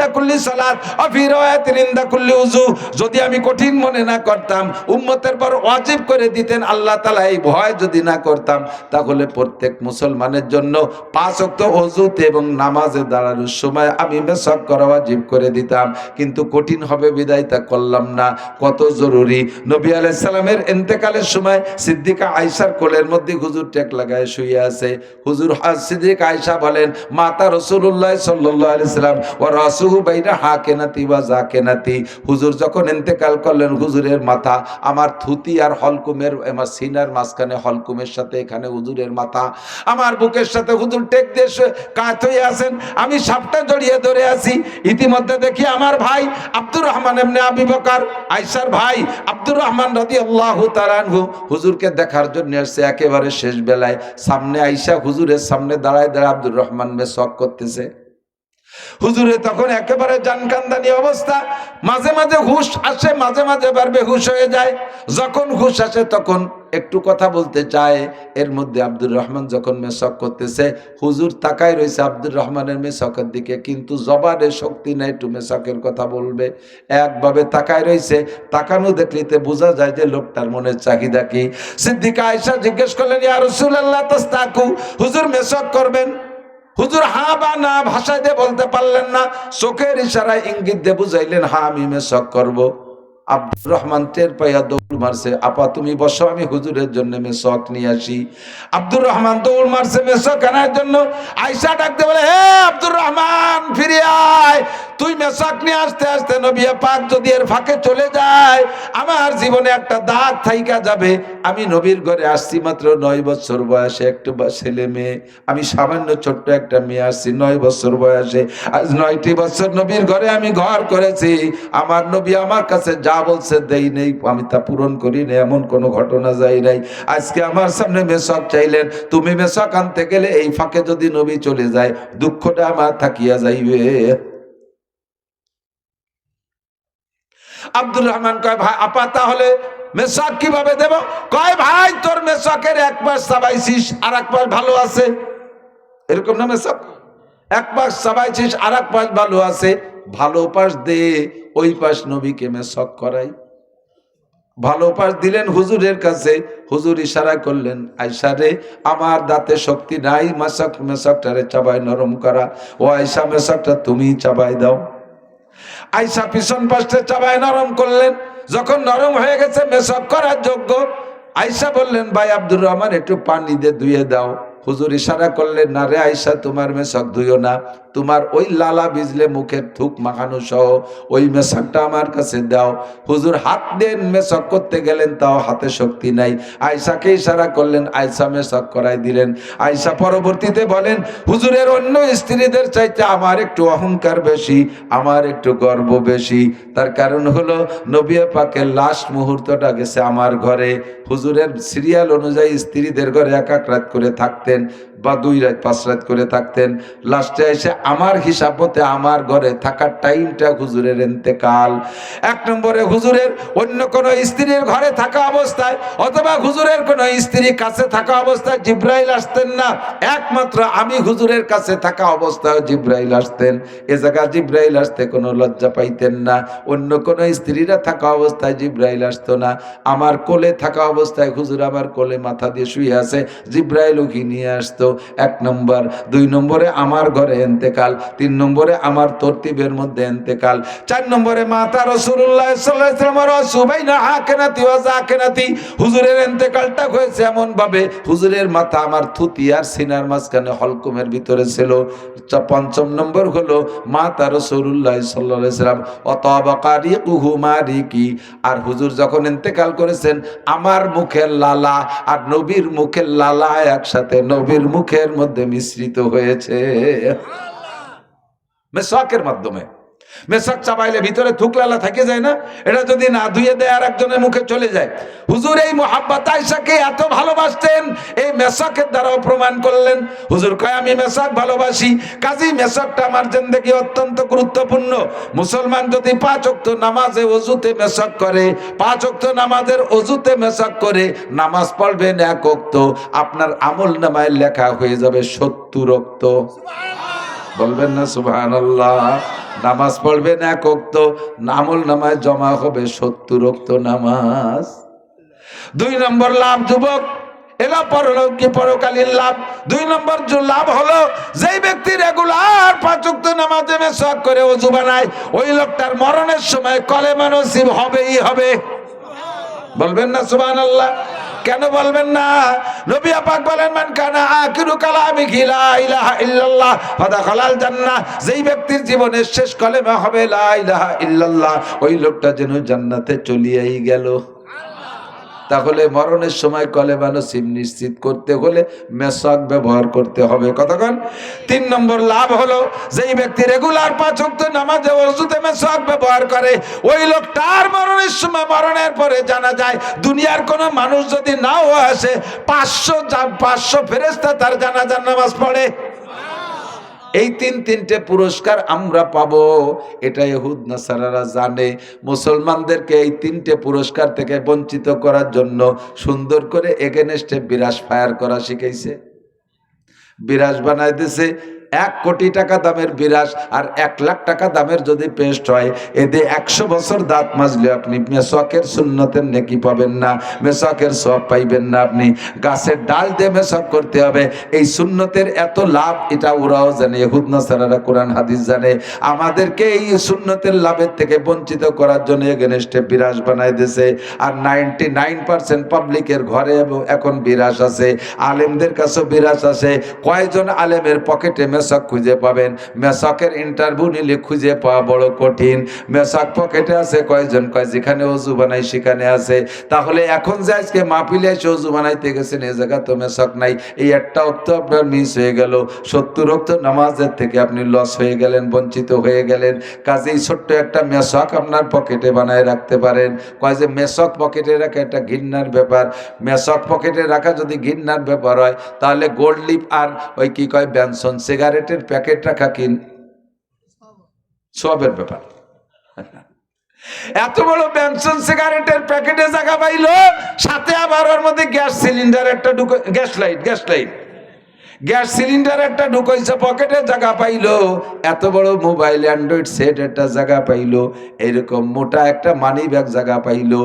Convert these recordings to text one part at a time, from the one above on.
ইনদা কুল্লি সালাত ওয়া ফি রাওয়ায়াতিন ইনদা কুল্লি উযু। যদি আমি কঠিন মনে না করতাম, উম্মতের পর ওয়াজিব করে দিতেন আল্লাহ তাআলা, এই ভয় যদি না করতাম, তাহলে প্রত্যেক মুসলমানের জন্য 5 ওয়াক্ত ওযুতে এবং নামাজে দাঁড়ানোর সময় আমি মেসওয়াক করা ওয়াজিব করে দিতাম। কিন্তু কঠিন হবে বিদায় তা করলাম না। কত জরুরি। নবী আলাইহিস সালামের ইন্তেকালের সময় সিদ্দিকা আয়েশার কোলের মধ্যে হুজুর টেক লাগায় শুয়ে আছে। হুজুর সিদ্দিকা আয়েশা বলেন, মাতা রাসূলুল্লাহ সাল্লাল্লাহু আলাইহি সাল্লাম ওয়া রাসূহু বাইনা হাকেনাতি ওয়া জাকেনাতি। হুজুর যখন ইন্তেকাল করলেন, হুজুরের মাথা আমার থুতি আর হলকুমের, আমার সিনার মাঝখানে হলকুমের সাথে এখানে হুজুরের মাথা, আমার বুকের সাথে হুজুর টেক দিয়ে কাত হয়ে আছেন। আমি সাপটা জড়িয়ে ধরে আছি। ইতিমধ্যে দেখি আমার ভাই আব্দুর রহমান ইবনে আবি বকর, আয়েশার ভাই আব্দুর রহমান রাদিয়াল্লাহু তাআলা আনহু হুজুরকে দেখার জন্য আসছে একেবারে শেষ বেলায়। সামনে আয়েশা হুজুরের সামনে দাঁড়ায় দাঁড়ায় আব্দুর রহমান মেসওয়াক করতেছে। হুজুরে তখন একেবারে জানকান্দানি অবস্থা। মাঝে মাঝে হুশ আসে, মাঝে মাঝে বার বেহুশ হয়ে যায়। যখন হুশ আসে তখন একটু কথা বলতে চায়। এর মধ্যে আব্দুর রহমান যখন মেসওয়াক করতেছে, হুজুর তাকায় রয়েছে আব্দুর রহমানের মেসওয়াকের দিকে, কিন্তু জবানের শক্তি নাই একটু মেসওয়াকের কথা বলবে। একভাবে তাকায় রয়েছে। তাকানো দেখলিতে বোঝা যায় যে লোকটার মনের চাহিদা কি। সিদ্দিকা আয়েশা জিজ্ঞেস করলেন, ইয়া রাসূলুল্লাহ তাস্তাকু, হুজুর মেসওয়াক করবেন? হুজুর হা বা না ভাষা দিয়ে বলতে পারলেন না, চোখের ইশারায় ইঙ্গিত দিয়ে বুঝাইলেন, হ্যাঁ আমি মেসওয়াক করব। আব্দুর রহমান টের পাইয়া দৌড় মারছে, আপা তুমি বসো, আমি হুজুরের জন্য মেসওয়াক নিয়ে আসি। আব্দুর রহমান দৌড় মারছে মেসওয়াক আনার জন্য। আয়েশা ডাকতে বলে, হে আব্দুর রহমান ফিরে আয়, তুই মেসওয়াক নিয়ে আসতে আসতে নবী পাক যদি এর ফাঁকে চলে যায়, আমার জীবনে একটা দাগ থাইকা যাবে। আমি নবীর ঘরে আসছি মাত্র 9 বছর বয়সে, একটা ছেলে মেয়ে, আমি সামান্য ছোট্ট একটা মেয়ে আসছি 9 বছর বয়সে। আজ 9টি বছর নবীর ঘরে আমি ঘর করেছি। আমার নবী আমার কাছে যা বলছে দেই নেই, আমি তা পূরণ করি না, এমন কোনো ঘটনা যাই নাই। আজকে আমার সামনে মেসওয়াক চাইলেন, তুমি মেসওয়াক আনতে গেলে এই ফাঁকে যদি নবী চলে যায়, দুঃখটা আমার থাকিয়া যাইবে। আব্দুর রহমান কয়, ভাই আপা তাহলে মেসওয়াক কিভাবে দেব? কয়, ভাই তোর মেসওয়াকের এক পাশ চাবাইছিস আর এক পাশ ভালো আছে, এরকম না মেসওয়াক? এক পাশ চাবাইছিস আর এক পাশ ভালো আছে, ভালো পাশ দে, ওই পাশ নবীকে মেসওয়াক করাই। ভালো পাশ দিলেন হুজুরের কাছে। হুজুর ইশারা করলেন, আয়েশা রে, আমার দাঁতে শক্তি নাই মেসওয়াকটারে চাবাই নরম করা, ও আয়েশা মেসওয়াকটা তুমি চাবাই দাও। আয়েশা পিছন পাশে চাবাই নরম করলেন। যখন নরম হয়ে গেছে মেসওয়াক করার যোগ্য, আয়েশা বললেন, ভাই আব্দুর রহমান একটু পানি দিয়ে ধুয়ে দাও। হুজুর ইশারা করলেন, না রে আয়েশা, তোমার মেসওয়াক ধুইও না, তোমার ওই লালা বিজলে মুখের থুক মাখানো সহ ওই মেসওয়াকটা আমার কাছে দাও। হুজুর হাত দেন মেসওয়াক করতে গেলেন, তাও হাতে শক্তি নাই। আয়েশাকে ইশারা করলেন, আয়েশা মেসওয়াক করাই দিলেন। আয়েশা পরবর্তীতে বলেন, হুজুরের অন্য স্ত্রীদের চাইতে আমার একটু অহংকার বেশি, আমার একটু গর্ব বেশি। তার কারণ হলো নবী পাকের লাস্ট মুহূর্তটা গেছে আমার ঘরে। হুজুরের সিরিয়াল অনুযায়ী স্ত্রীদের ঘরে 1 রাত করে থাকতেন বা 2 রাত 5 রাত করে থাকতেন। লাস্টে এসে আমার হিসাব মতে আমার ঘরে থাকার টাইমটা হুজুরের ইন্তেকাল। 1 নম্বরে হুজুরের অন্য কোন স্ত্রীর ঘরে থাকা অবস্থায় অথবা হুজুরের কোন স্ত্রী কাছে থাকা অবস্থায় জিব্রাইল আসতেন না, একমাত্র আমি হুজুরের কাছে থাকা অবস্থায় জিব্রাইল আসতেন। এ জায়গা জিব্রাইল আসতে কোনো লজ্জা পাইতেন না। অন্য কোন স্ত্রীরা থাকা অবস্থায় জিব্রাইল আসতো না। আমার কোলে থাকা অবস্থায় হুজুর আমার কোলে মাথা দিয়ে শুয়ে আছে, জিব্রাইল ওকে নিয়ে আসতো। 1 নম্বর। 2 নম্বরে আমার ঘরে ইন্তেকাল। 3 নম্বরে আমার তরতিবের মধ্যে ইন্তেকাল। 4 নম্বরে মাতা রাসূলুল্লাহ সাল্লাল্লাহু আলাইহি ওয়াসাল্লাম সুবাইনা হাকেনাতি ওয়া জাকেনাতি, হুজুরের ইন্তেকালটা হয়েছে এমন ভাবে, হুজুরের মাথা আমার থুতি আর সিনার মাঝখানে হলকুমের ভিতরে ছিল। 5 নম্বর হলো মাতা রাসূলুল্লাহ সাল্লাল্লাহু আলাইহি ওয়াসাল্লাম অতাবা কারিকুহু মারিকি, আর হুজুর যখন ইন্তেকাল করেছেন, আমার মুখের লালা আর নবীর মুখের লালা একসাথে নবীর মুখের মধ্যে মিশ্রিত হয়েছে মেসওয়াকের মাধ্যমে। মেসওয়াক চাবাইলে ভিতরে থুকলালা থেকে যায় না, এটা যদি না ধুয়ে দেয় আর একজনের মুখে চলে যায়। হুজুর এই মুহাব্বত আয়েশাকে এত ভালোবাসতেন, এই মেসওয়াকের দ্বারাও প্রমাণ করলেন। হুজুর কয়, আমি মেসওয়াক ভালোবাসি, কাজী মেসওয়াকটা আমার জিন্দেগি অত্যন্ত গুরুত্বপূর্ণ। মুসলমান যদি 5 ওয়াক্ত নামাজে ওযুতে মেসওয়াক করে, 5 ওয়াক্ত নামাজের ওযুতে মেসওয়াক করে নামাজ পড়বেন 1 ওয়াক্ত, আপনার আমলনামায় লেখা হয়ে যাবে 70 ওয়াক্ত। বলবেন না সুবহানাল্লাহ? নামাজ পড়বেন 1 ওয়াক্ত, আমল নামায় জমা হবে 70 ওয়াক্ত নামাজ। 2 নম্বর লাভ যুবক, এলা পরলৌকিক পরকালীন লাভ। 2 নম্বর লাভ হলো যেই ব্যক্তি রেগুলার 5 ওয়াক্ত নামাজে মেসওয়াক করে ওযু বানায়, ওই লোকটার মরণের সময় কলেমা নসিব হবেই হবে। বলবেন না সুবহানাল্লাহ? কেন বলবেন না? নবী পাক বলেন, মান কানা আখিরু কালামিহি লা ইলাহা ইল্লাল্লাহ ফাদাখালাল জান্নাহ। যেই ব্যক্তির জীবনের শেষ কলেমা হবে লা ইলাহা ইল্লাল্লাহ, ওই লোকটা যেন জান্নাতে চলিয়েই গেল। তাহলে মরণের সময় কলেমা নসিব নিশ্চিত করতে হলে মেসওয়াক ব্যবহার করতে হবে। কতক্ষণ? 3 নম্বর লাভ হলো যেই ব্যক্তি রেগুলার 5 ওয়াক্ত নামাজে ওযুতে মেসওয়াক ব্যবহার করে, ওই লোকটার মরণের সময়, মরণের পরে জানা যায় দুনিয়ার কোনো মানুষ যদি নাও আসে, 500 ফেরেশতা তার জানাজার নামাজ পড়ে। এই তিনটে পুরস্কার আমরা পাবো, এটা ইহুদ নাসারারা জানে। মুসলমানদেরকে এই 3টে পুরস্কার থেকে বঞ্চিত করার জন্য সুন্দর করে এগেনস্টে বিরাস ফায়ার করা শিখাইছে। বিরাস বানাই দিছে 1 কোটি টাকা দামের বিরাস, আর 1 লাখ টাকা দামের যদি পেস্ট হয়, এতে 100 বছর দাঁত মাজলে আপনি মেসওয়াকের সুন্নতের নেকি পাবেন না, মেসওয়াকের সওয়াব পাইবেন না। আপনি গাছের ডাল দিয়ে মেসওয়াক করতে হবে। এই সুন্নতের এত লাভ, এটা ওরাও জানে, ইহুদ নাসারারা কোরআন হাদিস জানে। আমাদেরকে এই সুন্নতের লাভের থেকে বঞ্চিত করার জন্য এগেনস্টে বিরাস বানাই দিয়েছে। আর 99% পাবলিকের ঘরে এখন বিরাস আছে, আলেমদের কাছেও বিরাস আছে। কয়জন আলেমের পকেটে মেসওয়াক খুঁজে পাবেন? মেসওয়াকের ইন্টারভিউ নিলে খুঁজে পাওয়া বড় কঠিন। মেসওয়াক পকেটে আছে কয়জন? কয় যেখানে ওযু বানাই সেখানে আছে। তাহলে এখন যে আজকে মাহফিলে এসে ওযু বানাইতে গেছেন, এই জায়গা তো মেসওয়াক নাই, এই একটা ওয়াক্ত আপনার মিস হয়ে গেল। 70 ওয়াক্ত নামাজের থেকে আপনি লস হয়ে গেলেন, বঞ্চিত হয়ে গেলেন। কাজেই ছোট্ট একটা মেসওয়াক আপনার পকেটে বানায় রাখতে পারেন। কয় যে মেসওয়াক পকেটে রাখা একটা ঘৃণার ব্যাপার। মেসওয়াক পকেটে রাখা যদি ঘৃণার ব্যাপার হয়, তাহলে গোল্ড লিপ আর ওই কি কয় ব্যানসন সিগারেটের প্যাকেট রাখা কি সওয়াবের ব্যাপার? এত বড় ব্যানসন সিগারেটের প্যাকেটে জায়গা পাইলো, সাথে আবার ওর মধ্যে গ্যাস সিলিন্ডার একটা গ্যাস সিলিন্ডার একটা ঢুকাইছে, পকেটে জায়গা পাইলো। এত বড় মোবাইল অ্যান্ড্রয়েড সেট একটা জায়গা পাইলো, এরকম মোটা একটা মানি ব্যাগ জায়গা পাইলো।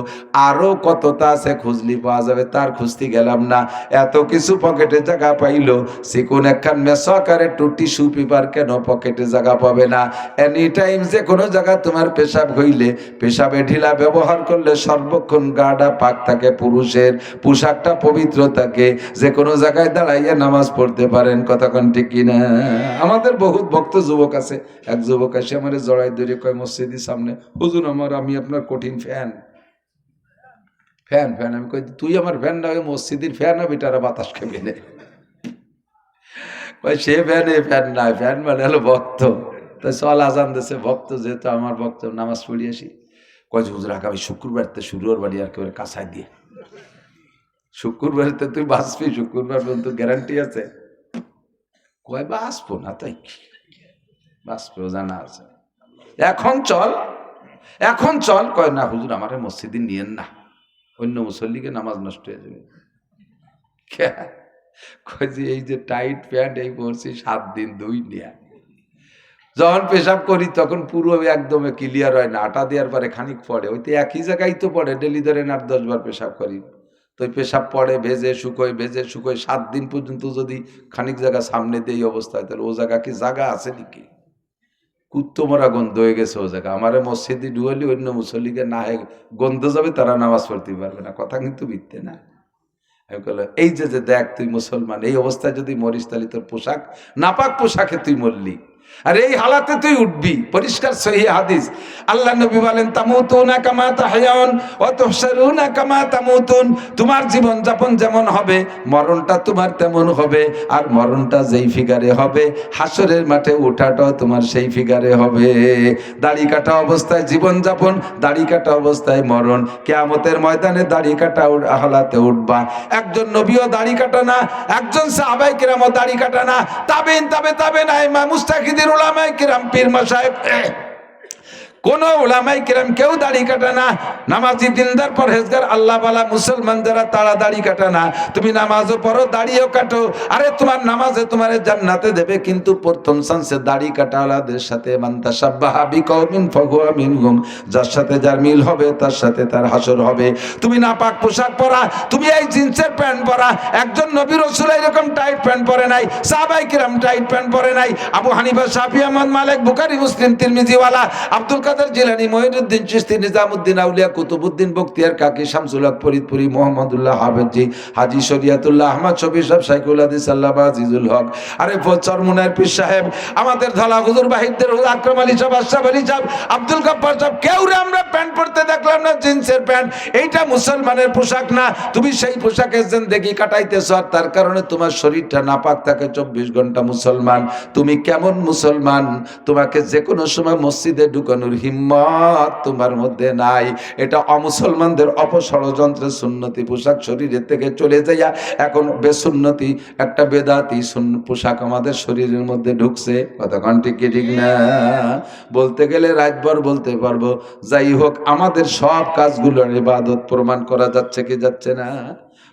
আরো কতটা আছে খুঁজলি পাওয়া যাবে, তার খুঁজতে গেলাম না। এত কিছু পকেটে জায়গা পাইলো, চিকুন একখান মেসওয়াক আর একটু টিস্যু পেপার কেন পকেটে জায়গা পাবে না? এনি টাইম যে কোনো জায়গা তোমার পেশাব হইলে, পেশাবে ঢিলা ব্যবহার করলে সর্বক্ষণ গাটা পাক থাকে, পুরুষের পোশাকটা পবিত্র থাকে, যে কোনো জায়গায় দাঁড়াইয়া নামাজ পড়তে পারেন। কতক্ষণ ঠিক কিনা? আমাদের বহুত ভক্ত যুবক আছে। এক যুবক এসে আমার জড়াই ধরে কয় মসজিদের সামনে, হুজুর আমি আপনার কঠিন ফ্যান। আমি কই, তুই আমার ফ্যান না, ওই মসজিদের ফ্যান হবে, তারা বাতাস খেবে না। সে ফ্যান না, ফ্যান মানে হলো ভক্ত। তাই চল আজান দিছে, ভক্ত যেহেতু আমার ভক্ত, নামাজ পড়ি আসি। কয় হুজুর আগামী শুক্রবারতে শুরুর বাড়ি আর কেউ কাছাই দিয়ে, শুক্রবারতে তুই বাঁচবি, শুক্রবার পর্যন্ত গ্যারান্টি আছে? কয় বাঁচবো না, তাই কি বাঁচবো জানা আছে। এখন চল। কয় না হুজুর আমার মসজিদে নিয়েন না, অন্য মুসল্লিকে নামাজ নষ্ট হয়ে যাবে। কয় যে এই যে টাইট প্যান্ট এই পরছি 7 দিন 2 নিয়া, যখন পেশাব করি তখন পুরো একদম ক্লিয়ার হয় না, আটা দেওয়ার পরে খানিক পড়ে, ওই তো একই জায়গায় তো পড়ে, ডেলি ধরেন 8-10 বার পেশাব করি, তো পেশাব পড়ে, ভেজে শুকোয় 7 দিন পর্যন্ত যদি খানিক জায়গা সামনে দিয়ে অবস্থায়, তাহলে ও জায়গা কি জায়গা আছে নাকি? কুত্তমরা গন্ধ হয়ে গেছে ও জায়গা। আমার মসজিদে ডুয়ালি অন্য মুসল্লিকে না গন্ধ যাবে, তারা নামাজ পড়তে পারবে না। কথা কিন্তু মিথ্যে না। আমি বললাম এই যে দেখ তুই মুসলমান, এই অবস্থায় যদি মরিস তাহলে তোর পোশাক নাপাক পোশাকে তুই মরলি, আর এই হালাতে তুই উঠবি। পরিষ্কার সহিহ হাদিস, আল্লাহ নবী বলেন তামুতুনা কামা তাহয়াউন ওয়া তুহশারুনা কামা তামুতুন। তোমার জীবন যাপন যেমন হবে, মরণটা তোমার তেমন হবে। আর মরণটা যেই ফিগারে হবে, হাসরের মাঠে ওঠাটাও তোমার সেই ফিগারে হবে। দাড়ি কাটা অবস্থায় জীবন যাপন, দাড়ি কাটা অবস্থায় মরণ। কিয়ামতের ময়দানে দাড়ি কাটা হালাতে উঠবা। একজন নবীও দাড়ি কাটা না, একজন সাহাবায়ে কেরামও দাড়ি কাটা না, তাবেইন, তাবে তাবেইন, মুস্তাহিদিন উলামায়ে কেরাম, পীর মাশায়েখ কোন উলামায়ে কেরাম কেউ দাড়ি কাটে না। নামাজি দিনদার পরহেজগার আল্লাহ ওয়ালা মুসলমান যারা তারা দাড়ি কাটে না। তুমি নামাজও পড়ো, দাড়িও কাটো, আরে তোমার নামাজে তোমার জান্নাতে দেবে, কিন্তু প্রথম চান্সে দাড়ি কাটাওয়ালাদের সাথে মান তাশাব্বাহা বিকওমিন ফাহুয়া মিনহুম, যার সাথে যার মিল হবে তার সাথে তার হাসর হবে। তুমি নাপাক পোশাক পরা, তুমি এই জিন্সের প্যান্ট পরা, একজন নবী রাসূল এরকম টাইট প্যান্ট পরে নাই, সাহাবায়ে কেরাম টাইট প্যান্ট পরে নাই, আবু হানিফা, শাফিঈ, আহমদ, মালিক, বুখারী, মুসলিম, তিরমিজি ওয়ালা, আব্দুল কাদের জিলানী, মঈনুদ্দিন চিশতি, নিজামুদ্দিন আউলিয়া, কুতুবউদ্দিন বখতিয়ার কাকি, শামসুল হক ফরিদপুরি, মোহাম্মদুল্লাহ হাফেজি, হাজী শরিয়াতুল্লাহ আহমদ শফি সাহেব, শাইখুল হাদিস আল্লামা আজিজুল হক, আরে চরমুনার পীর সাহেব, আমাদের ধলা হুজুর বাহিরদের হুজুর আকরাম আলী সাহেব, আশরাফ আলী সাহেব, আব্দুল গফফার সাহেব, কেউ আমরা প্যান্ট পরতে দেখলাম না, জিন্সের প্যান্ট। এইটা মুসলমানের পোশাক না। তুমি সেই পোশাকের জিন্দেগি কাটাইতেছো, আর তার কারণে তোমার শরীরটা নাপাক থাকে 24 ঘন্টা। মুসলমান তুমি কেমন মুসলমান? তোমাকে যে কোনো সময় মসজিদে ঢুকানোর হিম্মত তোমার মধ্যে নাই। এটা অমুসলমানদের অপষড়যন্ত্রের সুন্নতি পোশাক শরীরের থেকে চলে যাইয়া এখন বেসুন্নতি একটা বেদাতি পোশাক আমাদের শরীরের মধ্যে ঢুকছে। কতক্ষণ ঠিক কি ঠিক না? বলতে গেলে রাতভর বলতে পারবো। যাই হোক, আমাদের সব কাজগুলোর ইবাদত প্রমাণ করা যাচ্ছে কি যাচ্ছে না?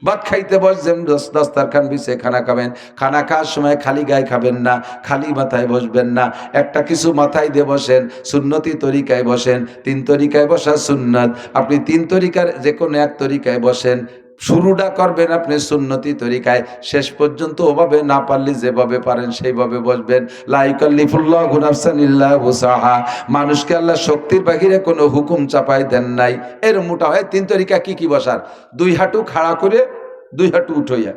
ভাত খাইতে বসবেন, দস্তারখান বিছিয়ে খানা খাবেন, খানা খাওয়ার সময় খালি গায়ে খাবেন না, খালি মাথায় বসবেন না, একটা কিছু মাথায় দিয়ে বসেন, সুন্নতি তরিকায় বসেন। 3 তরিকায় বসা সুন্নত। আপনি 3 তরিকার যে কোনো এক তরিকায় বসেন, শুরুটা করবেন আপনি সুন্নতি তরিকায়, শেষ পর্যন্ত ওভাবে না পারলে যেভাবে পারেন সেইভাবে বসবেন। লা ইউকাল্লিফুল্লাহু নাফসান ইল্লা উসাহা, মানুষকে আল্লাহ শক্তির বাহিরে কোনো হুকুম চাপাই দেন নাই। এর মোটা হয় 3 তরিকা কি কি বসার: 2 হাঁটু খাড়া করে, 2 হাঁটু উঠাইয়া,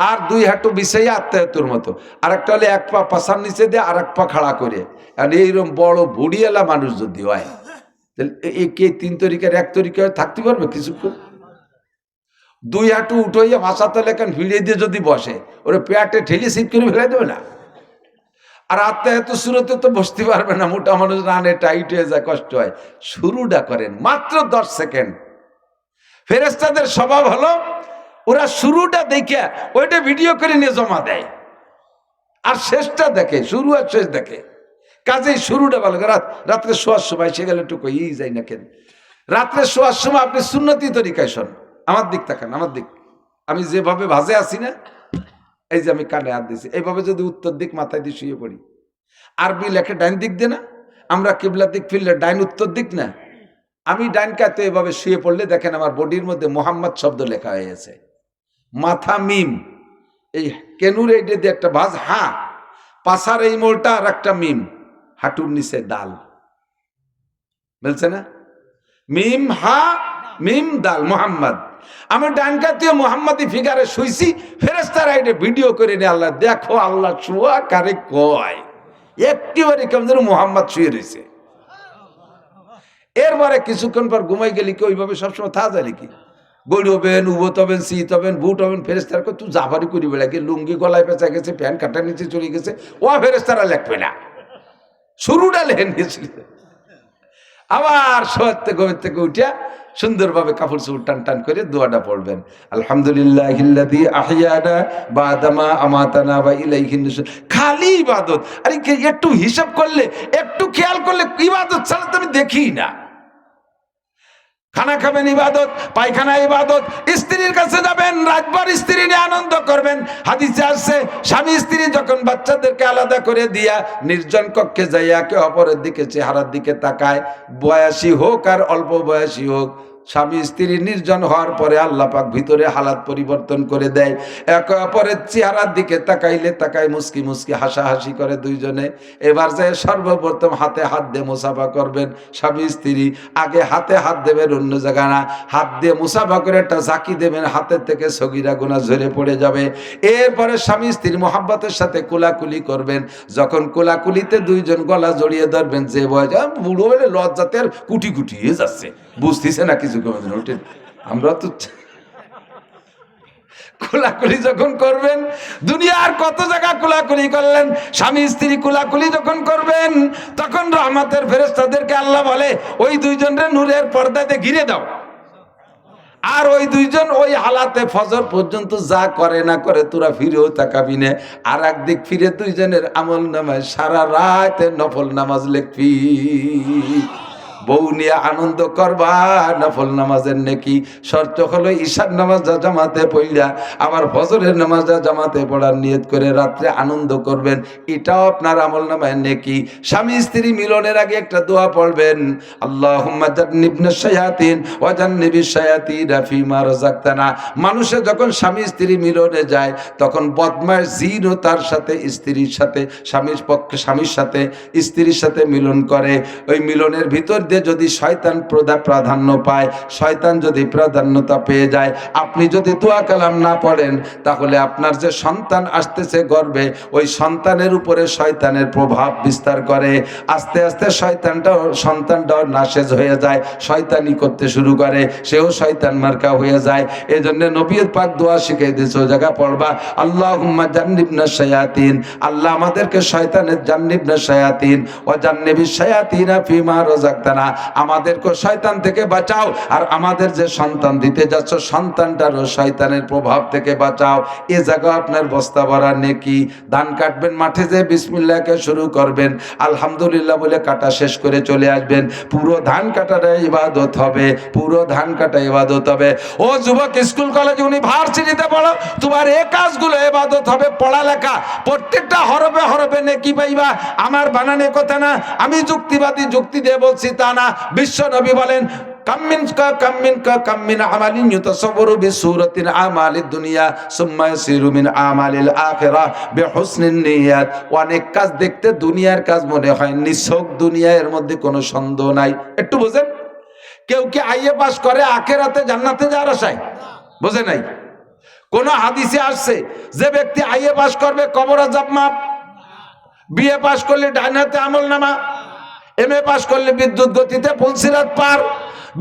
আর 2 হাঁটু বিছাইয়া আত্মায়তুর মতো, আর একটা হলে 1 পা পাছার নিচে দিয়ে আর 1 পা খাড়া করে। আর এইরকম বড় বুড়িয়ালা মানুষ যদি হয়, তাহলে এই 3 তরিকার 1 তরিকায় থাকতে পারবে কিছুক্ষণ? 2 হাঁটু উঠাইয়া ভাষা তলে এখন ভিড়িয়ে দিয়ে যদি বসে, ওরা পেটে ঠেলি সিট করে ফেলে দেবে না? আর আত্মায়ত শুরুতে তো বসতে পারবে না, মোটা মানুষ রানে টাইট হয়ে যায়, কষ্ট হয়। শুরুটা করেন মাত্র 10 সেকেন্ড। ফেরেশতাদের স্বভাব হলো ওরা শুরুটা দেখে ওইটা ভিডিও করে নিয়ে জমা দেয়, আর শেষটা দেখে, শুরু আর শেষ দেখে। কাজেই শুরুটা ভালো। রাত্রে শোয়ার সময় সে গেলে একটু কই যাই না কেন, রাত্রে শোয়ার সময় আপনি সুন্নতি তরিকায় শোন। আমার দিক তাকান, আমার দিক। আমি যেভাবে ভাজে আছি না, এই যে আমি কানে হাত দিছি, এইভাবে যদি উত্তর দিক মাথায় দিয়ে শুয়ে পড়ি, আরবি লেখে ডাইন দিক দিয়ে না, আমরা কিবলা দিক ফিরলে ডাইন উত্তর দিক না, আমি ডাইন কাতে এভাবে শুয়ে পড়লে দেখেন আমার বডির মধ্যে মোহাম্মদ শব্দ লেখা হয়েছে। মাথা মিম, এই কেনুর এইটা দিয়ে একটা ভাজ, হা, পাশার এই মোলটা আর একটা মিম, হাঁটুর নিচে দাল, বলছে না? মিম হা মিম দাল মোহাম্মদ। আমি ডান কাতে মোহাম্মদী ফিগারে শুইছি, ফেরেশতারা এটা ভিডিও করে নিয়ে আল্লাহ দেখো, আল্লাহ শুয়া কারে কয়, একেবারে কেমন যেন মোহাম্মদ শুয়ে রয়েছে। এরপরে কিছুক্ষণ পর ঘুমাই গেলি কি ওইভাবে সবসময় থাকা যায় নাকি? গড়ি হবেন, উবত হবেন, শীত হবেন, বুট হবেন, ফেরেশতারা তুই জাফারি করি বেড়াকে, লুঙ্গি গলায় পেঁচা গেছে, প্যান্ট কাটার নিচে চলে গেছে, ও ফেরেশতারা লেখবে না, শুরুটা লেখেন নিয়েছিল। আবার শোয়ার থেকে ঘুমের থেকে উঠিয়া সুন্দরভাবে কাপড় চোপড় টান টান করে দোয়াটা পড়বেন, আলহামদুলিল্লাহিল্লাযী আহইয়ানা বাদামা আমাতানা ওয়া ইলাইহিন নুশুর। খালি ইবাদত। আরে একটু হিসাব করলে, একটু খেয়াল করলে ইবাদত ছাড়া তো আমি দেখি না। খানা খাবেন ইবাদত, পায়খানা ইবাদত, স্ত্রীর কাছে যাবেন, রাতভর স্ত্রী নিয়ে আনন্দ করবেন। হাদিসে আসছে স্বামী স্ত্রী যখন বাচ্চাদেরকে আলাদা করে দিয়া নির্জন কক্ষে যাইয়া একে অপরের দিকে চেহারার দিকে তাকায়, বয়সী হোক আর অল্প বয়সী হোক, স্বামী স্ত্রী নির্জন হওয়ার পরে আল্লাহ পাক ভিতরে হালাত পরিবর্তন করে দেয়। একে অপরের চেহারার দিকে তাকাইলে তাকায় মুস্কি মুস্কি হাসাহাসি করে দুইজনে। এবার যায় সর্বপ্রথম হাতে হাত দিয়ে মুসাফা করবেন স্বামী স্ত্রী। আগে হাতে হাত দেবেন, অন্য জায়গা না, হাত দিয়ে মুসাফা করে একটা ঝাঁকি দেবেন, হাতের থেকে সগীরা গুনাহ ঝরে পড়ে যাবে। এরপরে স্বামী স্ত্রী মোহাব্বতের সাথে কোলাকুলি করবেন। যখন কোলাকুলিতে দুইজন গলা জড়িয়ে ধরবেন, যে বয়স বুড়ো হলে লজ্জাতে আর কুটি কুটি হয়ে যাচ্ছে, বুঝতেছে না কিছু। আমরা তো কোলাকুলি যখন করবেন, দুনিয়ার কত জায়গা কোলাকুলি করলেন, স্বামী স্ত্রী কোলাকুলি যখন করবেন, তখন রহমতের ফেরেশতাদেরকে আল্লাহ বলে ওই দুইজনের নূরের পর্দাতে ঘিরে দাও। আর ওই দুইজন ওই হালাতে ফজর পর্যন্ত যা করে না করে তোরা ফিরেও তাকাবি না। আর একদিক ফিরে দুইজনের আমল নামায় সারা রাত নফল নামাজ লিখবি। বউ নিয়ে আনন্দ করবা, নফল নামাজের নেকি। শর্ত হলো ঈশার নামাজটা জামাতে পড়া আবার ফজরের নামাজটা জামাতে পড়ার নিয়ত করে রাত্রে আনন্দ করবেন, এটাও আপনার আমলনামায় নেকি। স্বামী স্ত্রী মিলনের আগে একটা দোয়া পড়বেন, আল্লাহুম্মা জান্নিবনা শায়াতিন ওয়া জান্নিবিশ শায়াতিনা ফীমা রাযাকতানা। মানুষে যখন স্বামী স্ত্রী মিলনে যায় তখন বদমাশ জিনও তার সাথে স্ত্রীর সাথে স্বামীর পক্ষে স্বামীর সাথে স্ত্রীর সাথে মিলন করে। ওই মিলনের ভিতর দিয়ে যদি শয়তান প্রাধান্য পায়, শয়তান যদি প্রাধান্যতা পেয়ে যায়, আপনি যদি দোয়া কালাম না পড়েন, তাহলে আপনার যে সন্তান আসতেছে গর্ভে, ওই সন্তানের উপরে শয়তানের প্রভাব বিস্তার করে। আস্তে আস্তে সন্তানটাও নাশেজ হয়ে যায়, শয়তানি করতে শুরু করে, সেও শয়তান মার্কা হয়ে যায়। এই জন্য নবী পাক দোয়া শিখাই দিয়েছে, ওই জায়গা পড়বা আল্লাহুম্মা জান্নিবনা শায়াতিন, আল্লাহ আমাদেরকে শয়তানের জান্নিবনা শায়াতিন ওয়া জান্নিবিশ শায়াতিনা ফীমা রাযাকতানা, আমাদেরকে শয়তান থেকে বাঁচাও, আর আমাদের যে সন্তান দিতে যাচ্ছ সন্তানটারও শয়তানের প্রভাব থেকে বাঁচাও। এ জায়গা আপনার বস্তা ভরা নেকি। ধান কাটবেন, মাঠে যে বিসমিল্লাহকে শুরু করবেন, আলহামদুলিল্লাহ বলে কাটা শেষ করে চলে আসবেন। পুরো ধান কাটাটা ইবাদত হবে, পুরো ধান কাটা ইবাদত হবে। ও যুবক, স্কুল কলেজ ইউনিভার্সিটিতে পড়ো, তোমার এই কাজগুলো ইবাদত হবে। পড়ালেখা প্রত্যেকটা হরফে হরফে নেকি পাইবা। আমার বানানো কথা না, আমি যুক্তিবাদী, যুক্তি দিয়ে বলছি তা না। বিশ্ব নবী বলেন, কাম্মিন আমালিন ইউতাসাওয়ারু বিসূরাতিন আমালিদ দুনিয়া সুম্মা ইয়াসিরু মিন আমালিল আখিরাহ বিহুসনিন নিয়াত। অনেক কাজ দেখতে দুনিয়ার কাজ মনে হয়, নিছক দুনিয়া, এর মধ্যে কোনো সন্দেহ নাই। একটু বুঝেন, কেউ কি আইএ পাস করে আখিরাতে জান্নাতে যাওয়ার আশায়? বুঝে নাই? কোন হাদিসে আসছে যে ব্যক্তি আইএ পাস করবে কবর আযাব মাফ, বিএ পাস করলে ডাইনাতে আমলনামা, এমএ পাস করলে বিদ্যুৎ গতিতে পুলসিরাত পার,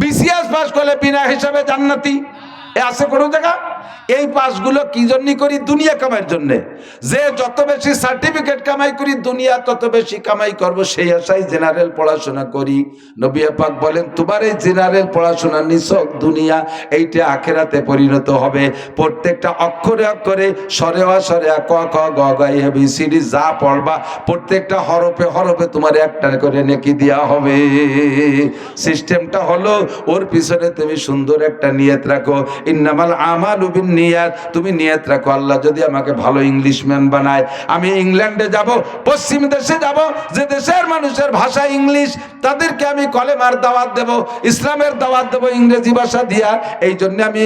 বিসিএস পাস করলে বিনা হিসাবে জান্নাতি। এ আছে কোনো জায়গা? এই পাসগুলো কি জন্য করি? দুনিয়া কামাইয়ের জন্য। যে যত বেশি সার্টিফিকেট কামাই করি দুনিয়া তত বেশি কামাই করব, সেই আশায় জেনারেল পড়াশোনা করি। নবী পাক বলেন, তোমার এই জেনারেল পড়াশোনা নিছক দুনিয়া, এইটা আখিরাতে পরিণত হবে। প্রত্যেকটা অক্ষরে অক্ষরে, সরে অসরে, ক খ গ ঘ এ বি সি ডি যা পড়বা, প্রত্যেকটা হরফে হরফে তোমার একটা করে নেকি দেওয়া হবে। সিস্টেমটা হলো, ওর পিছনে তুমি সুন্দর একটা নিয়ত রাখো, ইন্নামাল আমালু বিন্নিয়াত। তুমি নিয়ত রাখো, আল্লাহ যদি আমাকে ভালো ইংলিশম্যান বানায়, আমি ইংল্যান্ডে যাব, পশ্চিম দেশে যাব, যে দেশের মানুষের ভাষা ইংলিশ, তাদেরকে আমি কলেমার দাওয়াত দেব, ইসলামের দাওয়াত দেব ইংরেজি ভাষা দিয়া। এই জন্য আমি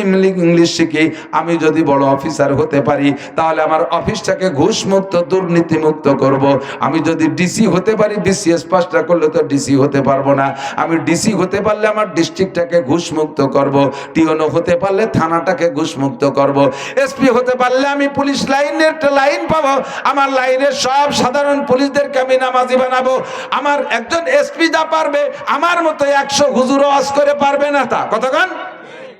ইংলিশ শিখি। আমি যদি বড় অফিসার হতে পারি, তাহলে আমার অফিসটাকে ঘুষ মুক্ত, দুর্নীতি মুক্ত করব। আমি যদি ডিসি হতে পারি, বিসিএস পাসটা করলে তো ডিসি হতে পারবো না। আমি ডিসি হতে পারলে আমার ডিস্ট্রিক্টটাকে ঘুষ মুক্ত করব। টিওনো হতে পারলে থানাটাকে ঘুষ মুক্ত করব। এসপি হতে পারলে আমি পুলিশ লাইনের লাইন পাবো, আমার লাইনের সব সাধারণ পুলিশদেরকে আমি নামাজি বানাবো। আমার একজন এসপি যা পারবে, আমার মতো 100 হুজুর ওয়াজ করে পারবে না। তা কতক্ষণ?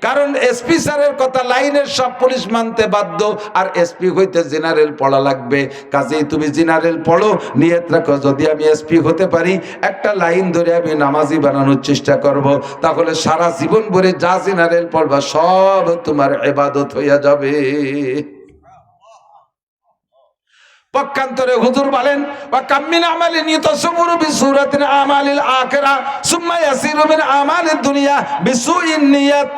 কারণ এসপি স্যারের কথা লাইনের সব পুলিশ মানতে বাধ্য, আর এসপি হইতে জেনারেল পড়া লাগবে। কাজেই তুমি জেনারেল পড়ো, নিয়ত রাখো, যদি আমি এসপি হতে পারি, একটা লাইন ধরে আমি নামাজি বানানোর চেষ্টা করব। তাহলে সারা জীবন ভরে যা জেনারেল পড়বা সব তোমার ইবাদত হইয়া যাবে। পক্ষান্তরে হুজুর বলেন, ওয়া কাম্মিন আমালিন ইউতাসাওয়ারু বিসূরাতিন আমালিল আখিরাহ সুম্মা ইয়াসিরু মিন আমালিদ দুনিয়া বিসুইন নিয়াত।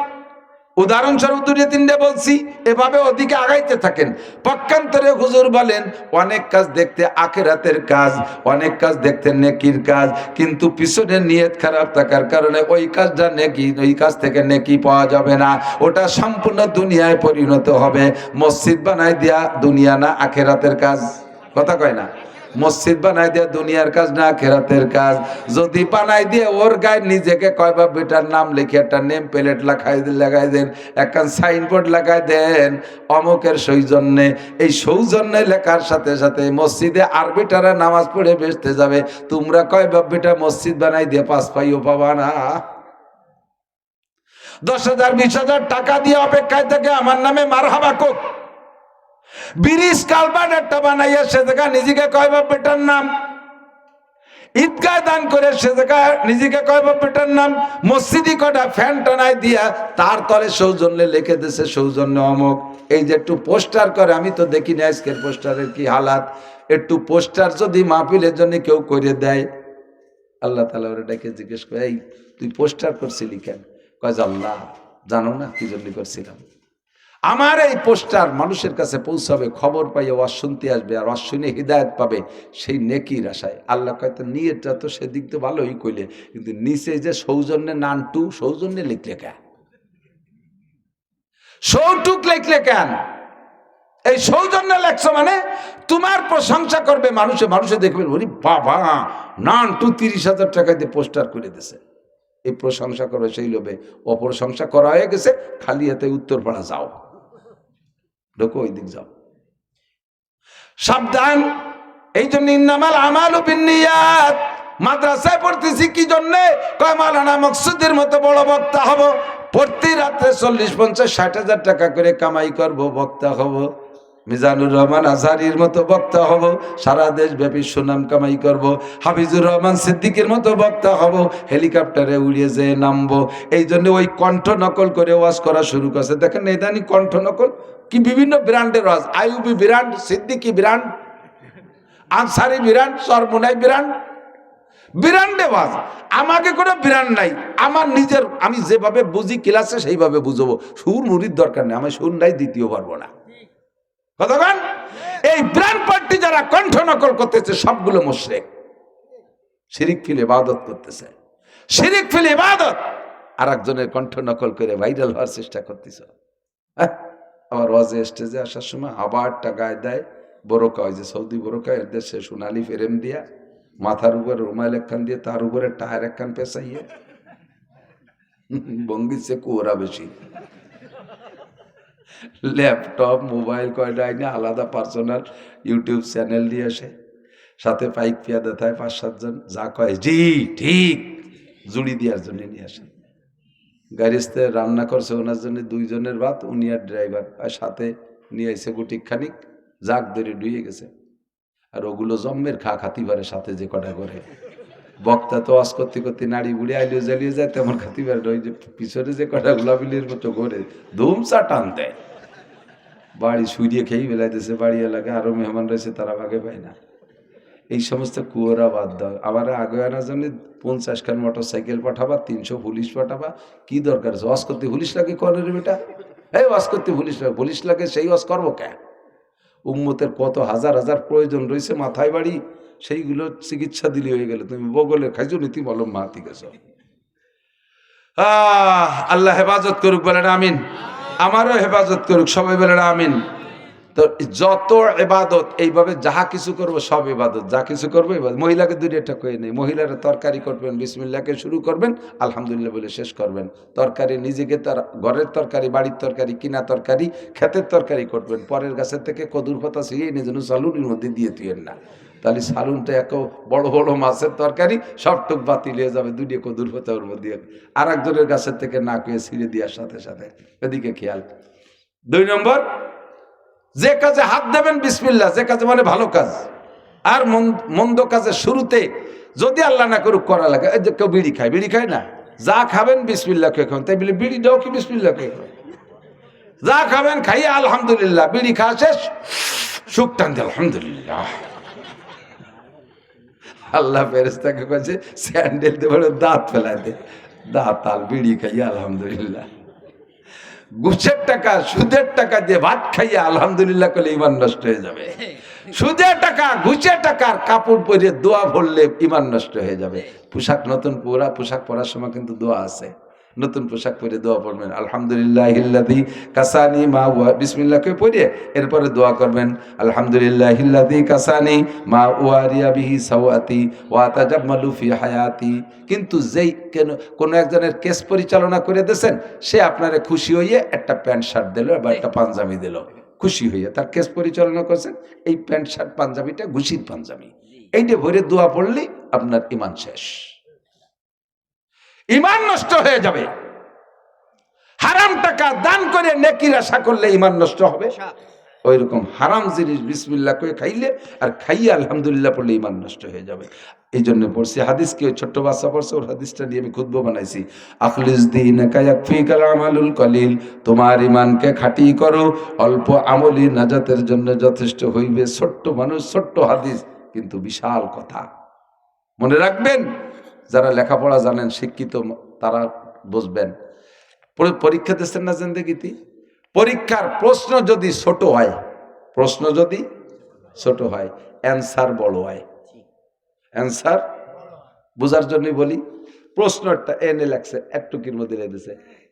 উদাহরণস্বরূপ 2-3টে বলছি, এভাবে ওদিকে আগাইতে থাকেন। পক্ষান্তরে হুজুর বলেন, অনেক কাজ দেখতে আখিরাতের কাজ, অনেক কাজ দেখতে নেকির কাজ, কিন্তু পিছনে নিয়ত খারাপ থাকার কারণে ওই কাজটা নেকি, ওই কাজ থেকে নেকি পাওয়া যাবে না, ওটা সম্পূর্ণ দুনিয়ায় পরিণত হবে। মসজিদ বানাই দেয়া দুনিয়া না আখিরাতের কাজ? কথা কয় না? মসজিদ বানাই দিয়ে দুনিয়ার কাজ না আখিরাতের কাজ? যদি বানাই দিয়ে ওর গায়ে নিজেকে কয়বা বেটার নাম লিখে একটা নেম প্লেট লাগাই দেন, একটা সাইনবোর্ড লাগাই দেন, অমুকের সৌজন্যে। এই সৌজন্যে লেখার সাথে সাথে মসজিদে আরবিটারা নামাজ পড়ে বেসতে যাবে, তোমরা কয়বা বেটা মসজিদ বানাই দিয়ে 5 পাইও পাবা না। 10,000 20,000 টাকা দিয়ে অপেক্ষায় থেকে আমার নামে মারহাবা কোক। ব্রিজ কালভার্ট একটা বানাইয়া সে জায়গা নিজেকে কয় বাপ বেটার নাম, ঈদগাহ দান করে সে জায়গা নিজেকে কয় বাপ বেটার নাম, মসজিদি কটা ফ্যান টানাই দিয়া তার তলে সৌজন্যে লিখে দিছে সৌজন্য অমুক। এই যে একটু পোস্টার করে, আমি তো দেখি না আজকের পোস্টারের কি হালাত। একটু পোস্টার যদি মাহফিলের জন্য কেউ করে দেয়, আল্লাহ তাআলা ওরে ডেকে জিজ্ঞেস করে, এই তুই পোস্টার করছিলি কেন? কয় যে আল্লাহ জানো না কি জন্য করছিলাম, আমার এই পোস্টার মানুষের কাছে পৌঁছাবে, খবর পাইয়ে ওয়াজ শুনতে আসবে, আর ওয়াজ শুনে হিদায়াত পাবে, সেই নেকির আশায়। আল্লাহ কয় তো নিয়তটা তো সেদিক তো ভালোই কইলে, কিন্তু নিচে যে সৌজন্যে নানটু সৌজন্যে লিখলে কেন, সৌটুক লিখলে কেন? এই সৌজন্য লেখছো মানে তোমার প্রশংসা করবে মানুষে, মানুষে দেখবে ওরে বাবা নানটু 30,000 টাকা দিয়ে পোস্টার করে দিছে, এই প্রশংসা করবে সেই লোভে। অপ্রশংসা করা হয়ে গেছে, খালি হাতে উত্তরপাড়া যাও, ঢোকো ওই দিক যাও, সাবধান। এই জন্য ইন্নামাল আমালু বিন্নিয়াত। মাদ্রাসায় পড়তেছি কি জন্যে? কয় মাওলানা মকসুদের মতো বড় বক্তা হব, প্রতি রাত্রে 40-50-60,000 টাকা করে কামাই করব, বক্তা হব, মিজানুর রহমান আজহারির মতো বক্তা হব, সারা দেশ ব্যাপী সুনাম কামাই করব, হাফিজুর রহমান সিদ্দিকের মতো বক্তা হব, হেলিকপ্টারে উড়িয়ে যেয়ে নামবো। এই জন্য ওই কণ্ঠ নকল করে ওয়াজ করা শুরু করছে। দেখেন ইদানি কণ্ঠ নকল কি বিভিন্ন ব্র্যান্ডের ওয়াজ, Ayubi brand, Siddiqui brand, Ansari brand, Charmonai brand, ব্র্যান্ডে ওয়াজ। আমাকে কোনো ব্র্যান্ড নাই, আমার নিজের, আমি যেভাবে বুঝি ক্লাসে সেইভাবে বুঝবো। সুর মুড়ির দরকার নেই, আমি সুর নাই দ্বিতীয় পারবো না। কতক্ষণ এই ব্র্যান্ড পার্টি যারা কণ্ঠ নকল করতেছে সবগুলো মুশরিক, শিরিক ফিল ইবাদত করতেছে, শিরিক ফিল ইবাদত। আর একজনের কণ্ঠ নকল করে ভাইরাল হওয়ার চেষ্টা করতেছে। আবার ওয়াজে স্টেজে আসার সময় আবার টাকায় দেয় বোরকা, ওই যে সৌদি বোরকা, এর দেশে সোনালি ফ্রেম দিয়া, মাথার উপরে রুমাইল একখান দিয়ে, তার উপরে টায়ার একখান পেঁচাইয়ে, ভঙ্গিছে কুয়ারা বেশি, ল্যাপটপ মোবাইল কয়টা আইনে আলাদা পার্সোনাল ইউটিউব চ্যানেল দিয়ে আসে, সাথে পাইক পিয়া দেখায় 5-7 জন, যা কয় জি ঠিক জুড়ি দেওয়ার জন্য নিয়ে আসে। গাড়িতে রান্না করছে ওনার জন্য 2 জনের ভাত, উনি আর ড্রাইভার, আর সাথে নিয়ে এসে গুটি খানিক জাগ ধরে ডুয়ে গেছে। আর ওগুলো জম্মের খাতি পারে, সাথে যে কটা করে বক্তা তো ওয়াজ করতে করতে নাড়ি বুড়ি আইলিয়ে জ্বালিয়ে যায়, তেমন খাতি পারে। ওই যে পিছনে যে কটা গোলাপিলির মতো করে ধুমসা টান দেয়, বাড়ি শুইয়ে খেয়েই বেলাইতেছে। বাড়ি এলাকায় আরো মেহমান রয়েছে, তারা ভাগে পায় না। এই সমস্ত কুয়োরা বাদ দাও। আবার আগে আনার জন্য 50 খান মোটরসাইকেল পাঠাবা, 300 পুলিশ পাঠাবা, কি দরকার? ওয়াজ করতে পুলিশ লাগে করে রে বেটা, এই ওয়াজ করতে পুলিশ লাগে, সেই ওয়াজ করবো কে? উম্মতের কত হাজার হাজার প্রয়োজন রয়েছে মাথায় বাড়ি, সেইগুলো চিকিৎসা দিলে হয়ে গেলে। তুমি বগলে খাইছো নীতি বলো মা, ঠিক আছে। আল্লাহ হেফাজত করুক, বলেন আমিন। আমারও হেফাজত করুক, সবাই বলেন আমিন। তো যত ইবাদত, এইভাবে যাহা কিছু করবো সব ইবাদত, যা কিছু করবো ইবাদত। মহিলাকে দুইটা কয়ে নেই, মহিলারা তরকারি করবেন, বিসমিল্লাহকে শুরু করবেন, আলহামদুলিল্লাহ বলে শেষ করবেন। তরকারি নিজেকে, তার ঘরের তরকারি, বাড়ির তরকারি, কিনা তরকারি, ক্ষেতের তরকারি করবেন, পরের গাছের থেকে কদুর পাতা ছিঁড়িয়ে নিয়ে যেন সালুনের মধ্যে দিয়ে তুইয়েন না, তাহলে সালুনটা এত বড় বড় মাছের তরকারি সবটুক বাতিল হয়ে যাবে, 2 কদুর পাতা ওর মধ্যে। আর একজনের গাছের থেকে না কুয়ে ছিঁড়ে দেওয়ার সাথে সাথে এদিকে খেয়াল। 2 নম্বর, যে কাজে হাত দেবেন বিসমিল্লাহ, যে কাজে মানে ভালো কাজ। আর মন্দ কাজের শুরুতে যদি আল্লাহ না করুক করা লাগে, এই যে কেউ বিড়ি খায় না, যা খাবেন বিসমিল্লাহ কে খান, তাই বলে বিড়িটাও কি বিসমিল্লাহ কে খান? যা খাবেন খাইয়ে আলহামদুলিল্লাহ, বিড়ি খাওয়া শেষ সুখ টান দিয়ে আলহামদুলিল্লাহ। আল্লাহ ফেরেশতাকে কইছে স্যান্ডেল দিয়ে বলে দাঁত ফেলায় দে, দাঁত আল বিড়ি খাইয়ে আলহামদুলিল্লাহ। ঘুষের টাকা, সুদের টাকা দিয়ে ভাত খাইয়া আলহামদুলিল্লাহ করলে ইমান নষ্ট হয়ে যাবে। সুদের টাকা, ঘুষের টাকার কাপড় পরে দোয়া পড়লে ইমান নষ্ট হয়ে যাবে। পোশাক নতুন পোশাক পরার সময় কিন্তু দোয়া আছে, নতুন পোশাক পরে দোয়া পড়বেন, আলহামদুলিল্লাহিল্লাযী কাসানি মা ওয়া, বিসমিল্লাহ কে পড়ে এরপরে দোয়া করবেন, আলহামদুলিল্লাহিল্লাযী কাসানি মা ওয়ারিয়া বিহি সাওয়াতি ওয়া তাজাম্মালু ফি হায়াতি। কিন্তু যেই কোন একজনের কেস পরিচালনা করে দিয়েছেন, সে আপনারে খুশি হইয়ে একটা প্যান্ট শার্ট দিল বা একটা পাঞ্জাবি দিল, খুশি হইয়া তার কেস পরিচালনা করছেন, এই প্যান্ট শার্ট পাঞ্জাবিটা ঘুষির পাঞ্জাবি, এইটা ভরে দোয়া পড়লে আপনার ইমান শেষ, ইমান নষ্ট হয়ে যাবে। হারাম টাকা দান করে নেকির আশা করলে ইমান নষ্ট হবে। ওই রকম হারাম জিনিস বিসমিল্লাহ করে খাইলে আর খাইয়ে আলহামদুলিল্লাহ পড়লে ইমান নষ্ট হয়ে যাবে। এই জন্য পড়ছি হাদিস, কি ওই ছোট্ট বাচ্চা পড়ছে, ওর হাদিসটা নিয়ে আমি খুতবা বানাইছি, আখলিস দীনাকা ইয়াকফিকাল আমালুল কলিল, তোমার ইমানকে খাঁটি করো, অল্প আমলই নাজাতের জন্য যথেষ্ট হইবে। ছোট্ট মানুষ, ছোট্ট হাদিস, কিন্তু বিশাল কথা। মনে রাখবেন, যারা লেখাপড়া জানেন, শিক্ষিত, তারা বুঝবেন। পরীক্ষা দিচ্ছেন না জিন্দেগিতে, পরীক্ষার প্রশ্ন যদি ছোট হয়, প্রশ্ন যদি ছোট হয়, অ্যান্সার বড় হয়। অ্যান্সার বোঝার জন্যই বলি, প্রশ্নটা এনে লাগছে একটুকির মধ্যে লেগেছে,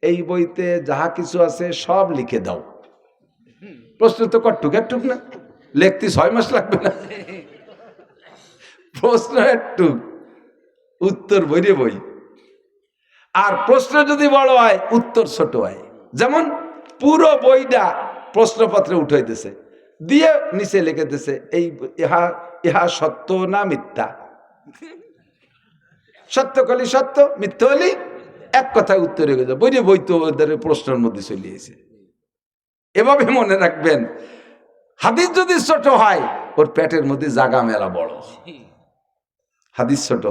এই বইতে যাহা কিছু আছে সব লিখে দাও। প্রশ্ন তো কটুক একটুক না, লিখতে 6 মাস লাগবে না। প্রশ্ন একটু, উত্তর বইরে বই। আর প্রশ্ন যদি বড় হয়, উত্তর ছোট হয়। যেমন পুরো বইটা প্রশ্নপত্রে উঠাইতেছে, দিয়ে নিচে লিখে দিতেছে এই ইহা ইহা সত্য না মিথ্যা। সত্য কলি সত্য, মিথ্যা হলি এক কথায় উত্তর হয়ে গেছে। বইরে বই তো ওদের প্রশ্নের মধ্যে চলে এসে। এভাবে মনে রাখবেন, হাদিস যদি ছোট হয়, ওর পেটের মধ্যে জাগা মেলা বড়। হাদিস ছোট,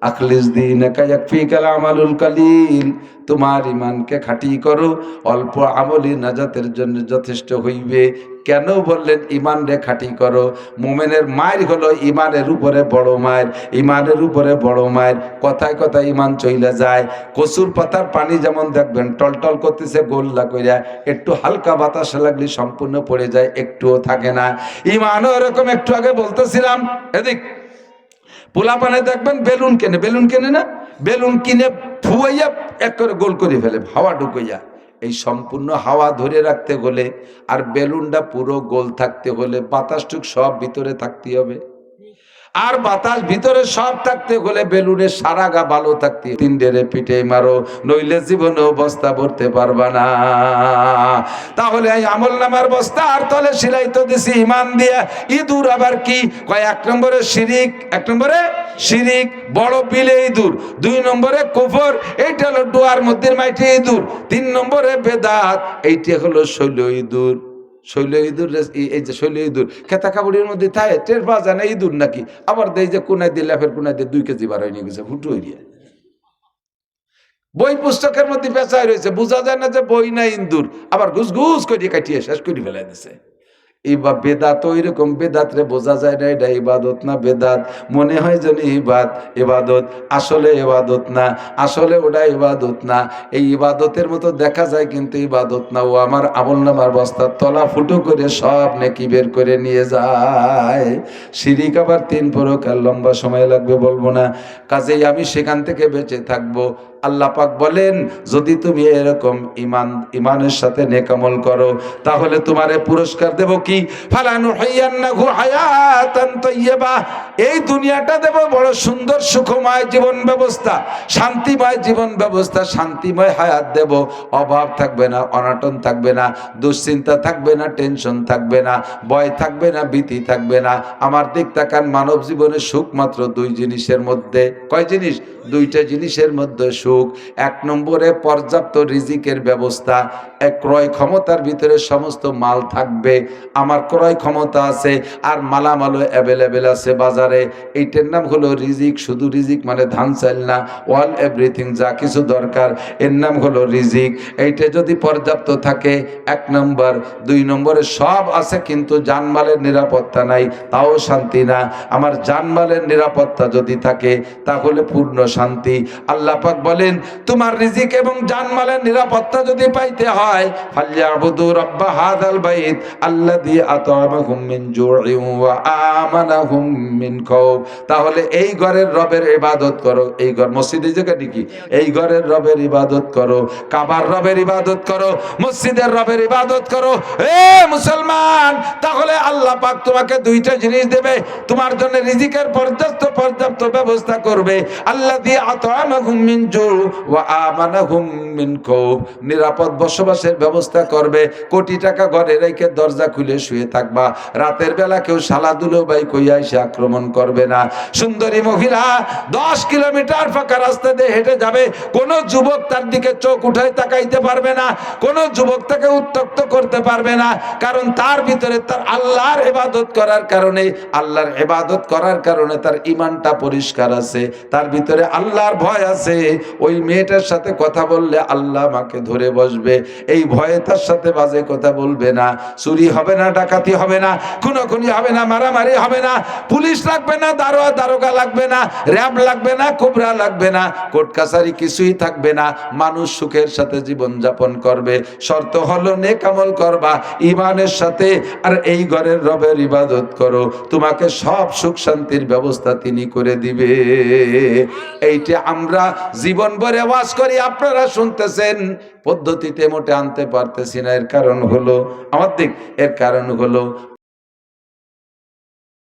আখলিস দীনাকা ইয়াকফিকাল আমালুল কালিল, তোমার ঈমানকে খাঁটি করো, অল্প আমলই নাজাতের জন্য যথেষ্ট হইবে। কেন বললেন ঈমান রে খাঁটি করো? মুমিনের মায়ের হলো ঈমানের উপরে বড় মায়ের, ঈমানের উপরে বড় মায়ের। কথায় কথায় ঈমান চইলা যায়। কচুর পাতার পানি যেমন দেখবেন টলটল করতেছে গোল্লা কইরা, একটু হালকা বাতাস লাগলে সম্পূর্ণ পড়ে যায়, একটুও থাকে না। ঈমানও এরকম। একটু আগে বলতেছিলাম, এদিক পোলা পানে দেখবেন বেলুন কেনে, বেলুন কেনে না, বেলুন কিনে ফুয়াইয়া এক করে গোল করে ফেলে, হাওয়া ঢুকাইয়া। এই সম্পূর্ণ হাওয়া ধরে রাখতে হলে আর বেলুনটা পুরো গোল থাকতে হলে বাতাসটুক সব ভিতরে থাকতে হবে। আর বাতাস ভিতরে সব থাকতে হলে বেলুনের সারা গা ভালো থাকতে, 3 ডেরে পিঠে মারো, নইলে জীবনে বস্তা ভরতে পারবা না। তাহলে এই আমল নামার বস্তা আর তলে সিলাই তো দিছি ঈমান দিয়া। ইঁদুর আবার কি কয়? 1 নম্বরে শিরিক, 1 নম্বরে শিরিক, বড় বিলে ইঁদুর। 2 নম্বরে কুফর, এইটা হলো ডোয়ার মধ্যে মাইটে ইঁদুর। 3 নম্বরে বেদাত, এইটা হলো শৈল ইঁদুর। শৈল ইঁদুর, এই যে শৈল ইঁদুর খেতা কাপড়ের মধ্যে থাকে, টের পাওয়া যায় না ইঁদুর নাকি। আবার দেয় যে কোনায় দিয়ে লেফের কোনায় দিয়ে 2 কেজি বার হয়ে নিয়ে গেছে, ফুটো হইয়া। বই পুস্তকের মধ্যে পেঁচায় রয়েছে, বোঝা যায় না যে বই না ইঁদুর। আবার ঘুষ ঘুষ করে কাটিয়ে শেষ করে ফেলাই দিছে। এবার বেদাত ওইরকম, বেদাত রে বোঝা যায় না এটা ইবাদত না বেদাত। মনে হয় যেন ইবাদত, আসলে ইবাদত না, আসলে ওটা ইবাদত না। এই ইবাদতের মতো দেখা যায় কিন্তু ইবাদত না। ও আমার আমলনামার বস্তার তলা ফুটো করে সব নেকি বের করে নিয়ে যায়। শিরিক আবার 3 প্রকার, লম্বা সময় লাগবে বলবো না। কাজেই আমি সেখান থেকে বেঁচে থাকবো। আল্লাহ পাক বলেন, যদি তুমি এরকম ইমানের সাথে নেক আমল করো, তাহলে তোমারে পুরস্কার দেব কি? ফালানুহিয়ান্নাহু হায়াতান তাইয়্যিবা, এই দুনিয়াটা দেব বড় সুন্দর সুখময় জীবন ব্যবস্থা, শান্তিময় জীবন ব্যবস্থা, শান্তিময় হায়াত দেব। অভাব থাকবে না, অনটন থাকবে না, দুশ্চিন্তা থাকবে না, টেনশন থাকবে না, ভয় থাকবে না, ভীতি থাকবে না। আমার দিক তাকান, মানব জীবনে সুখ মাত্র 2 জিনিসের মধ্যে। কয় জিনিস? 2টা জিনিসের মধ্যে সুখ। 1 নম্বরে পর্যাপ্ত রিজিকের ব্যবস্থা, ক্রয় ক্ষমতার ভিতরে সমস্ত মাল থাকবে। আমার ক্রয় ক্ষমতা আছে আর মালামালও অ্যাভেলেবেল আছে বাজারে, এইটার নাম হলো রিজিক। শুধু রিজিক মানে ধান চাল না, অল এভরিথিং, যা কিছু দরকার এর নাম হলো রিজিক। এইটা যদি পর্যাপ্ত থাকে 1 নম্বর। 2 নম্বরে সব আছে কিন্তু জানমালের নিরাপত্তা নাই, তাও শান্তি না। আমার জানমালের নিরাপত্তা যদি থাকে তাহলে পূর্ণ শান্তি। আল্লাহ পাক বলেন, তোমার রিজিক এবং জানমালের নিরাপত্তা যদি পাইতে হয়, ফালইয়াবুদু রাব্ব হাযাল বাইত আল্লাযী আত'আমাহুম মিন জু'ইন ওয়া আমানাহুম মিন খাউফ, তাহলে এই ঘরের রবের ইবাদত করো। এই ঘর মসজিদের জায়গা নাকি? এই ঘরের রবের ইবাদত করো, কাবার রবের ইবাদত করো, মসজিদের রবের ইবাদত করো। এ মুসলমান, তাহলে আল্লাহ পাক তোমাকে 2টা জিনিস দেবে। তোমার জন্য রিজিকের পর্যাপ্ত ব্যবস্থা করবে, আল্লাযী আত'আমাহুম মিন জু' ওয়া আমানাহুম মিন খাউফ, নিরাপদ বসবাসের ব্যবস্থা করবে। কোটি টাকা ঘরে রেখে দরজা খুলে শুয়ে থাকবা, রাতের বেলা কেউ শালাদুলো বাই কইয়া এসে আক্রমণ করবে না। সুন্দরী মহিলা 10 কিলোমিটার ফাঁকা রাস্তা দিয়ে হেঁটে যাবে, কোন যুবক তার দিকে চোখ উঠায় তাকাইতে পারবে না, কোন যুবক তাকে উত্ত্যক্ত করতে পারবে না। কারণ তার ভিতরে তার আল্লাহর ইবাদত করার কারণে, আল্লাহর ইবাদত করার কারণে তার ঈমানটা পরিষ্কার আছে, তার ভিতরে আল্লাহর ভয় আছে। ওই মেয়েটার সাথে কথা বললে আল্লাহ আমাকে ধরে বসবে, এই ভয়ে তার সাথে বাজে কথা বলবে না। চুরি হবে না, ডাকাতি হবে না, খুনোখুনি হবে না, মারামারি হবে না, পুলিশ লাগবে না, দারোগা লাগবে না, র্যাব লাগবে না, কোবরা লাগবে না, কোর্ট কাছারি কিছুই থাকবে না। মানুষ সুখের সাথে জীবন যাপন করবে। শর্ত হলো নেক আমল করবা ঈমানের সাথে, আর এই ঘরের রবের ইবাদত করো, তোমাকে সব সুখ শান্তির ব্যবস্থা তিনি করে দিবে। এইটা আমরা জীবন ভরে ওয়াজ করি, আপনারা শুনতেছেন, পদ্ধতিতে মোটে আনতে পারতেছি না। এর কারণ হলো